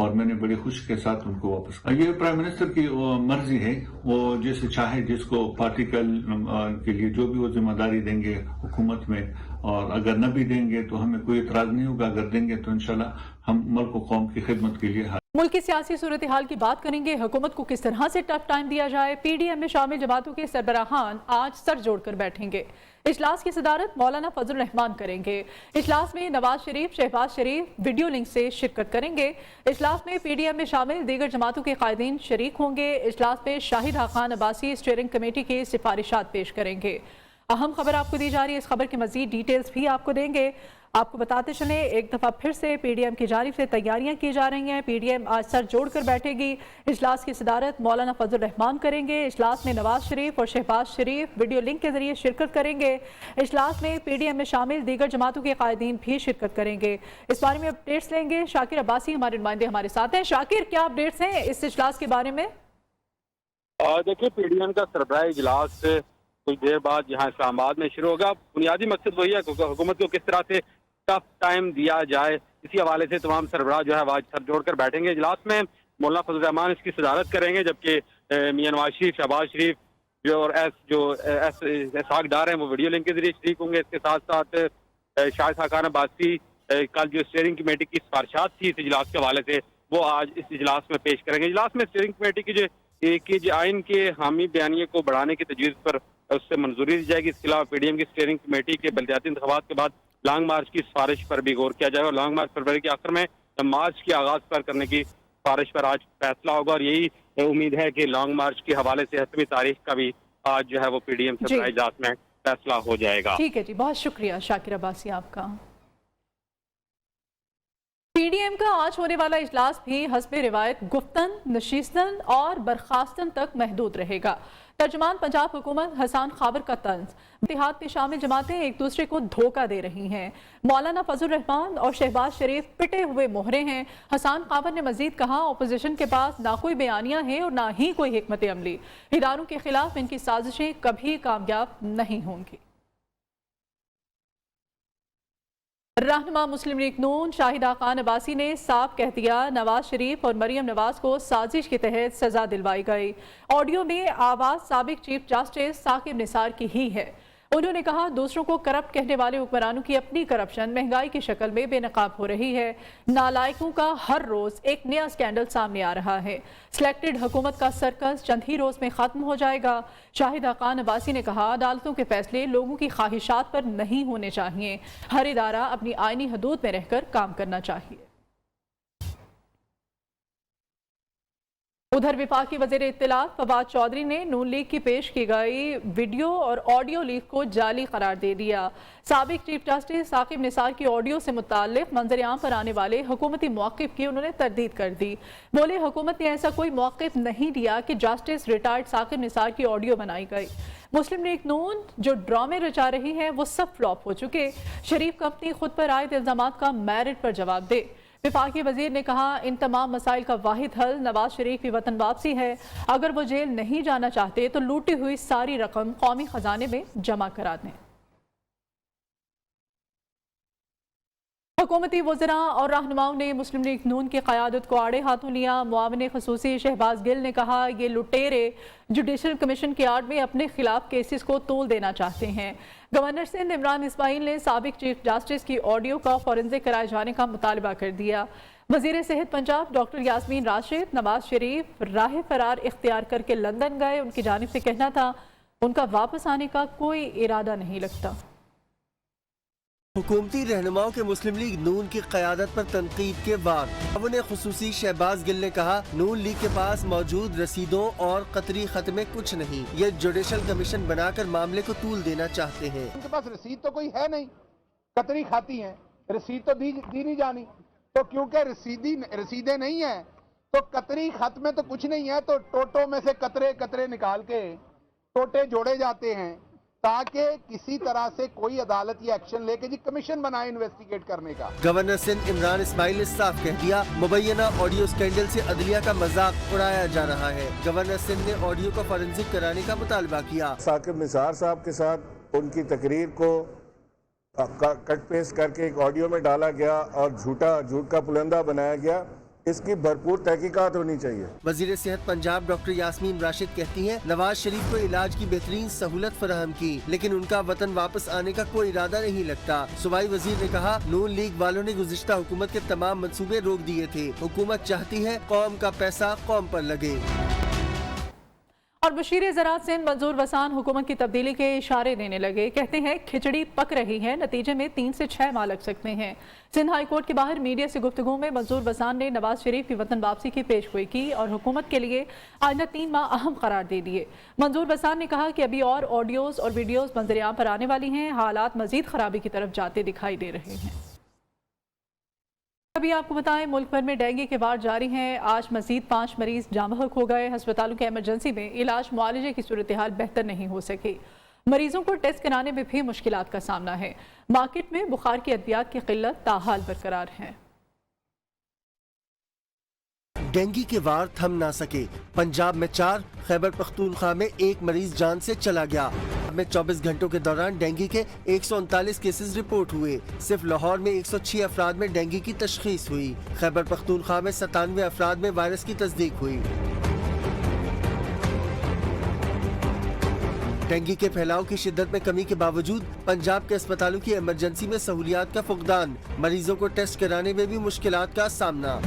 اور میں نے بڑی خوشی کے ساتھ ان کو واپس کیا. یہ پرائم منسٹر کی مرضی ہے، وہ جیسے چاہے جس کو پارٹی کے لیے جو بھی وہ ذمہ داری دیں گے حکومت میں، اور اگر نہ بھی دیں گے تو ہمیں کوئی اعتراض نہیں ہوگا. اگر دیں گے تو انشاءاللہ ہم ملک و قوم کی خدمت کے لیے ملک کی سیاسی صورتحال کی بات کریں گے. حکومت کو کس طرح سے ٹف ٹائم دیا جائے. پی ڈی ایم میں شامل جماعتوں کے سربراہان آج سر جوڑ کر بیٹھیں گے. اجلاس کی صدارت مولانا فضل الرحمان کریں گے. اجلاس میں نواز شریف، شہباز شریف ویڈیو لنک سے شرکت کریں گے. اجلاس میں پی ڈی ایم میں شامل دیگر جماعتوں کے قائدین شریک ہوں گے. اجلاس میں شاہد خاقان عباسی اسٹیئرنگ کمیٹی کی سفارشات پیش کریں گے. اہم خبر آپ کو دی جا رہی ہے، اس خبر کی مزید ڈیٹیلز بھی آپ کو دیں گے. آپ کو بتاتے چلیں ایک دفعہ پھر سے پی ڈی ایم کی جانب سے تیاریاں کی جا رہی ہیں. پی ڈی ایم آج سر جوڑ کر بیٹھے گی. اجلاس کی صدارت مولانا فضل الرحمان کریں گے. اجلاس میں نواز شریف اور شہباز شریف ویڈیو لنک کے ذریعے شرکت کریں گے. اجلاس میں پی ڈی ایم میں شامل دیگر جماعتوں کے قائدین بھی شرکت کریں گے. اس بارے میں اپڈیٹس لیں گے. شاکر عباسی ہمارے نمائندے ہمارے ساتھ ہیں. شاکر، کیا اپڈیٹس ہیں اس اجلاس کے بارے میں؟ دیکھیے، پی ڈی ایم کا سربراہ اجلاس کچھ دیر بعد یہاں اسلام آباد میں شروع ہوگا. بنیادی مقصد وہی ہے کہ حکومت کو کس طرح سے ٹف ٹائم دیا جائے. اسی حوالے سے تمام سربراہ جو ہے آج سر جوڑ کر بیٹھیں گے. اجلاس میں مولانا فضل الرحمان اس کی صدارت کریں گے، جبکہ میاں نواز شریف، شہباز شریف اور اسحاق ڈار ہیں وہ ویڈیو لنک کے ذریعے شریک ہوں گے. اس کے ساتھ ساتھ شاہد خاقان عباسی کل جو اسٹیئرنگ کمیٹی کی سفارشات تھی اس اجلاس کے حوالے سے وہ آج اس اجلاس میں پیش کریں گے. اجلاس میں اسٹیئرنگ کمیٹی کی جو آئین کے حامی بیانیے کو بڑھانے کی تجویز پر اس سے منظوری دی جائے گی. اس کے علاوہ پی ڈی ایم کی اسٹیئرنگ کمیٹی کے بلدیاتی انتخابات کے بعد لانگ مارچ کی سفارش پر بھی غور کیا جائے گا. اور لانگ مارچ فروری کے آخر میں مارچ کی آغاز پر کرنے کی سفارش پر آج فیصلہ ہوگا. اور یہی امید ہے کہ لانگ مارچ کے حوالے سے 7ویں تاریخ کا بھی آج جو ہے وہ پی ڈی ایم سربراہ اجلاس میں فیصلہ ہو جائے گا. ٹھیک ہے جی، بہت شکریہ شاکر عباسی آپ کا. پی ڈی ایم کا آج ہونے والا اجلاس بھی حسب روایت گفتن، نشستن اور برخاستن تک محدود رہے گا. ترجمان پنجاب حکومت حسان خابر کا طنز: اتحاد میں شامل جماعتیں ایک دوسرے کو دھوکہ دے رہی ہیں. مولانا فضل الرحمان اور شہباز شریف پٹے ہوئے مہرے ہیں. حسان خابر نے مزید کہا، اپوزیشن کے پاس نہ کوئی بیانیہ ہے اور نہ ہی کوئی حکمت عملی. اداروں کے خلاف ان کی سازشیں کبھی کامیاب نہیں ہوں گی. رہنما مسلم لیگ نون شاہد خاقان عباسی نے صاف کہہ دیا، نواز شریف اور مریم نواز کو سازش کے تحت سزا دلوائی گئی. آڈیو میں آواز سابق چیف جسٹس ثاقب نثار کی ہی ہے. انہوں نے کہا، دوسروں کو کرپٹ کہنے والے حکمرانوں کی اپنی کرپشن مہنگائی کی شکل میں بے نقاب ہو رہی ہے. نالائقوں کا ہر روز ایک نیا سکینڈل سامنے آ رہا ہے. سلیکٹڈ حکومت کا سرکس چند ہی روز میں ختم ہو جائے گا. شاہد خاقان عباسی نے کہا، عدالتوں کے فیصلے لوگوں کی خواہشات پر نہیں ہونے چاہیے. ہر ادارہ اپنی آئینی حدود میں رہ کر کام کرنا چاہیے. ادھر وفاقی وزیر اطلاعات فواد چودھری نے نون لیگ کی پیش کی گئی ویڈیو اور آڈیو لیک کو جعلی قرار دے دیا. سابق چیف جسٹس ثاقب نثار کی آڈیو سے متعلق منظر عام پر آنے والے حکومتی موقف کی انہوں نے تردید کر دی. بولے، حکومت نے ایسا کوئی موقف نہیں دیا کہ جسٹس ریٹائرڈ ثاقب نثار کی آڈیو بنائی گئی. مسلم لیگ نون جو ڈرامے رچا رہی ہے وہ سب فلاپ ہو چکے. شریف کمپنی خود پر عائد الزامات کا میرٹ پر جواب دے. وفاقی وزیر نے کہا، ان تمام مسائل کا واحد حل نواز شریف کی وطن واپسی ہے. اگر وہ جیل نہیں جانا چاہتے تو لوٹی ہوئی ساری رقم قومی خزانے میں جمع کرا دیں. حکومتی وزراء اور رہنماؤں نے مسلم لیگ نون کی قیادت کو آڑے ہاتھوں لیا. معاون خصوصی شہباز گل نے کہا، یہ لٹیرے جوڈیشل کمیشن کی آڑ میں اپنے خلاف کیسز کو تول دینا چاہتے ہیں. گورنر سندھ عمران اسماعیل نے سابق چیف جسٹس کی آڈیو کا فورنزک کرائے جانے کا مطالبہ کر دیا. وزیر صحت پنجاب ڈاکٹر یاسمین راشد نواز شریف راہ فرار اختیار کر کے لندن گئے. ان کی جانب سے کہنا تھا ان کا واپس آنے کا کوئی ارادہ نہیں لگتا. حکومتی رہنماؤں کے مسلم لیگ نون کی قیادت پر تنقید کے بعد معاون خصوصی شہباز گل نے کہا، نون لیگ کے پاس موجود رسیدوں اور قطری خط میں کچھ نہیں. یہ جوڈیشل کمیشن بنا کر معاملے کو طول دینا چاہتے ہیں. ان کے پاس رسید تو کوئی ہے نہیں، قطری خاتی ہیں، رسید تو دی نہیں جانی. تو کیونکہ رسیدیں نہیں ہیں تو قطری خط میں تو کچھ نہیں ہے، تو ٹوٹوں میں سے قطرے نکال کے ٹوٹے جوڑے جاتے ہیں تاکہ کسی طرح سے کوئی عدالت یہ ایکشن لے کے جی کمیشن بنائے انویسٹیگیٹ کرنے کا. گورنر سندھ عمران اسماعیل نے صاف کہہ دیا، مبینہ آڈیو سکینڈل سے عدلیہ کا مذاق اڑایا جا رہا ہے. گورنر سندھ نے آڈیو کا فورنزک کرانے کا مطالبہ کیا. ثاقب نثار صاحب کے ساتھ ان کی تقریر کو کٹ پیسٹ کر کے ایک آڈیو میں ڈالا گیا اور جھوٹ کا پلندہ بنایا گیا. اس کی بھرپور تحقیقات ہونی چاہیے۔ وزیر صحت پنجاب ڈاکٹر یاسمین راشد کہتی ہیں نواز شریف کو علاج کی بہترین سہولت فراہم کی، لیکن ان کا وطن واپس آنے کا کوئی ارادہ نہیں لگتا۔ صوبائی وزیر نے کہا نون لیگ والوں نے گزشتہ حکومت کے تمام منصوبے روک دیے تھے، حکومت چاہتی ہے قوم کا پیسہ قوم پر لگے۔ اور بشیر زراعت سندھ منظور وسان حکومت کی تبدیلی کے اشارے دینے لگے، کہتے ہیں کھچڑی پک رہی ہے، نتیجے میں 3 سے 6 ماہ لگ سکتے ہیں۔ سندھ ہائی کورٹ کے باہر میڈیا سے گفتگو میں منظور وسان نے نواز شریف کی وطن واپسی کی پیش گوئی کی اور حکومت کے لیے آئندہ 3 ماہ اہم قرار دے دیے۔ منظور وسان نے کہا کہ ابھی اور آڈیوز اور ویڈیوز منظر عام پر آنے والی ہیں، حالات مزید خرابی کی طرف جاتے دکھائی دے رہے ہیں۔ ابھی آپ کو بتائیں ملک بھر میں ڈینگی کے وار جاری ہیں، آج مزید 5 مریض جاں بحق ہو گئے۔ ہسپتالوں کے ایمرجنسی میں علاج معالجے کی صورتحال بہتر نہیں ہو سکی، مریضوں کو ٹیسٹ کرانے میں بھی مشکلات کا سامنا ہے۔ مارکیٹ میں بخار کی ادویات کی قلت تاحال برقرار ہے۔ ڈینگی کے وار تھم نہ سکے، پنجاب میں 4، خیبر پختونخوا میں 1 مریض جان سے چلا گیا۔ میں 24 گھنٹوں کے دوران ڈینگی کے 139 کیسز رپورٹ ہوئے، صرف لاہور میں 106 افراد میں ڈینگی کی تشخیص ہوئی، خیبر پختونخوا میں 97 افراد میں وائرس کی تصدیق ہوئی۔ ڈینگی کے پھیلاؤ کی شدت میں کمی کے باوجود پنجاب کے اسپتالوں کی ایمرجنسی میں سہولیات کا فقدان، مریضوں کو ٹیسٹ کرانے میں بھی مشکلات کا سامنا۔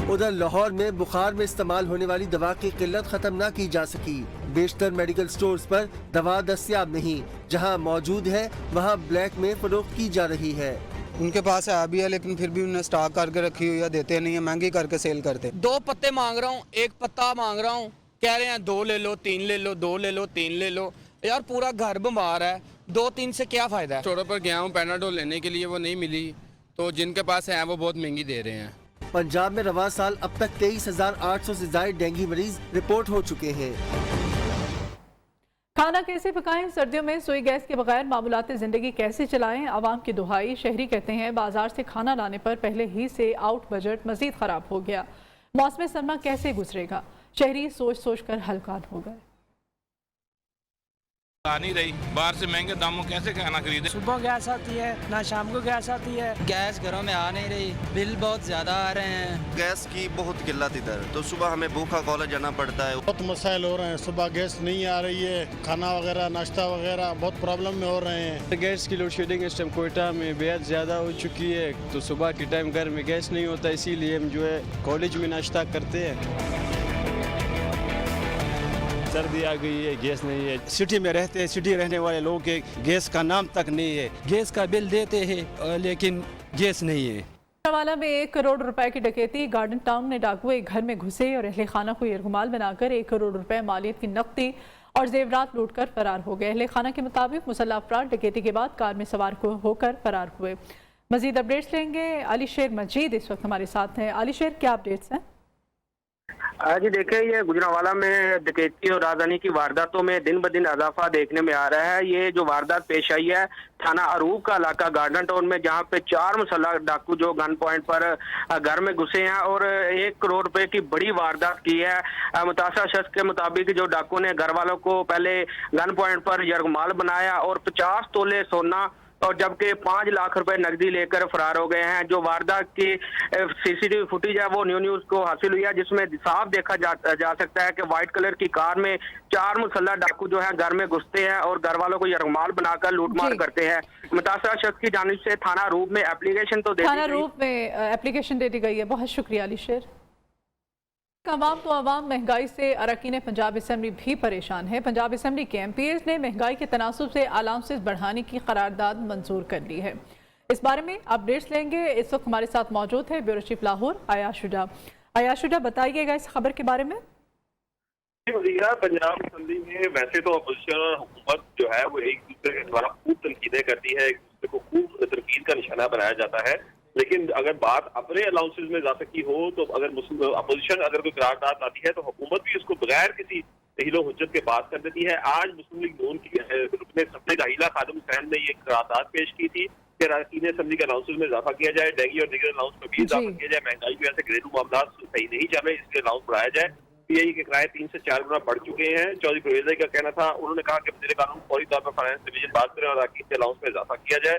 ادھر لاہور میں بخار میں استعمال ہونے والی دوا کی قلت ختم نہ کی جا سکی، بیشتر میڈیکل سٹورز پر دوا دستیاب نہیں، جہاں موجود ہے وہاں بلیک میں فروخت کی جا رہی ہے۔ ان کے پاس ہے بھی ہے لیکن پھر بھی انہیں سٹاک کر کے رکھی ہوئی ہے، دیتے نہیں ہیں، مہنگی کر کے سیل کرتے۔ 2 پتے مانگ رہا ہوں، 1 پتا مانگ رہا ہوں، کہہ رہے ہیں 2 لے لو 3 لے لو 2 لے لو 3 لے لو، یار پورا گھر بیمار ہے، 2-3 سے کیا فائدہ ہے؟ اسٹوروں پر گیا ہوں پیناڈول لینے کے لیے، وہ نہیں ملی، تو جن کے پاس ہے وہ بہت مہنگی دے رہے ہیں۔ پنجاب میں رواں سال اب تک 23,800 سے زائد ڈینگی مریض رپورٹ ہو چکے ہیں۔ کھانا کیسے پکائیں، سردیوں میں سوئی گیس کے بغیر معمولات زندگی کیسے چلائیں، عوام کی دہائی۔ شہری کہتے ہیں بازار سے کھانا لانے پر پہلے ہی سے آؤٹ بجٹ مزید خراب ہو گیا، موسم سرما کیسے گزرے گا، شہری سوچ سوچ کر ہلکان ہو گئے۔ آ نہیں رہی، باہر سے مہنگے داموں کیسے کھانا خریدے؟ صبح گیس آتی ہے نہ شام کو گیس آتی ہے، گیس گھروں میں آ نہیں رہی، بل بہت زیادہ آ رہے ہیں، گیس کی بہت قلت ادھر، تو صبح ہمیں بھوکا کالج جانا پڑتا ہے۔ بہت مسائل ہو رہے ہیں، صبح گیس نہیں آ رہی ہے، کھانا وغیرہ ناشتہ وغیرہ بہت پرابلم میں ہو رہے ہیں۔ گیس کی لوڈ شیڈنگ اس ٹائم کوئٹہ میں بہت زیادہ ہو چکی ہے، تو صبح کے ٹائم گھر میں گیس نہیں ہوتا، اسی لیے ہم جو ہے کالج میں ناشتہ کرتے ہیں۔ سردی آ گئی ہے، گیس نہیں ہے، سٹی میں رہتے ہیں، سٹی رہنے والے لوگوں کے گیس کا نام تک نہیں ہے، گیس کا بل دیتے ہیں لیکن گیس نہیں ہے۔ گوجرانوالہ میں 1 کروڑ روپے کی ڈکیتی، گارڈن ٹاؤن میں ڈاکو ایک گھر میں گھسے اور اہل خانہ کو یرغمال بنا کر 1 کروڑ روپے مالیت کی نقدی اور زیورات لوٹ کر فرار ہو گئے۔ اہل خانہ کے مطابق مسلح افراد ڈکیتی کے بعد کار میں سوار ہو کر فرار ہوئے۔ مزید اپڈیٹس لیں گے، علی شیر مجید اس وقت ہمارے ساتھ ہیں۔ علی شیر، کیا اپڈیٹس ہیں؟ جی دیکھیں، یہ گجرانوالہ میں ڈکیتی اور رازدانی کی وارداتوں میں دن بدن اضافہ دیکھنے میں آ رہا ہے۔ یہ جو واردات پیش آئی ہے تھانہ عروب کا علاقہ گارڈن ٹاؤن میں، جہاں پہ 4 مسلح ڈاکو جو گن پوائنٹ پر گھر میں گھسے ہیں اور 1 کروڑ روپے کی بڑی واردات کی ہے۔ متاثرہ شخص کے مطابق جو ڈاکو نے گھر والوں کو پہلے گن پوائنٹ پر یرغمال بنایا اور 50 تولے سونا اور جبکہ 5 لاکھ روپے نقدی لے کر فرار ہو گئے ہیں۔ جو واردات کی CCTV فوٹیج ہے وہ نیوز کو حاصل ہوئی ہے، جس میں صاف دیکھا جا سکتا ہے کہ وائٹ کلر کی کار میں 4 مسلح ڈاکو جو ہیں گھر میں گھستے ہیں اور گھر والوں کو یرغمال بنا کر لوٹ مار کرتے ہیں۔ متاثرہ شخص کی جانب سے تھانہ روب میں اپلیکیشن تو دے دی گئی ہے۔ بہت شکریہ علی شیر۔ عوام تو عوام، مہنگائی سے اراکین پنجاب اسمبلی بھی پریشان ہے۔ پنجاب اسمبلی کے MPs نے مہنگائی کے تناسب سے الاؤنسز بڑھانے کی قرارداد منظور کر لی ہے۔ اس بارے میں اپڈیٹس لیں گے، اس وقت ہمارے ساتھ موجود ہے بیورو چیف لاہور عیاش شجاع۔ عیاش شجاع، بتائیے گا اس خبر کے بارے میں۔ پنجاب اسمبلی میں ویسے تو اپوزیشن اور حکومت جو ہے وہ ایک دوسرے کے خلاف خوب تنقیدیں کرتی ہے، ایک دوسرے کو خوب تنقید کا نشانہ بنایا جاتا ہے، لیکن اگر بات اپنے الاؤنسز میں اضافے کی ہو تو اگر اپوزیشن اگر کوئی قرارداد آتی ہے تو حکومت بھی اس کو بغیر کسی دلیل و حجت کے پاس کر دیتی ہے۔ آج مسلم لیگ نون کی رکن اسمبلی راحیلہ خادم حسین نے یہ قرارداد پیش کی تھی کہ اراکین اسمبلی کے الاؤنسز میں اضافہ کیا جائے، ڈینگی اور دیگر الاؤنس میں بھی اضافہ کیا جائے، مہنگائی کی وجہ سے گھریلو معاملات صحیح نہیں چل رہے، اس لیے الاؤنس بڑھایا جائے۔ PI کے کرائے 3 سے 4 گنا بڑھ چکے ہیں۔ چودھری پرویز کا کہنا تھا، انہوں نے کہا کہ وزیر قانون فوری طور پر فائنانس ڈویژن بات کریں اور اراکین کے الاؤنس میں اضافہ کیا جائے۔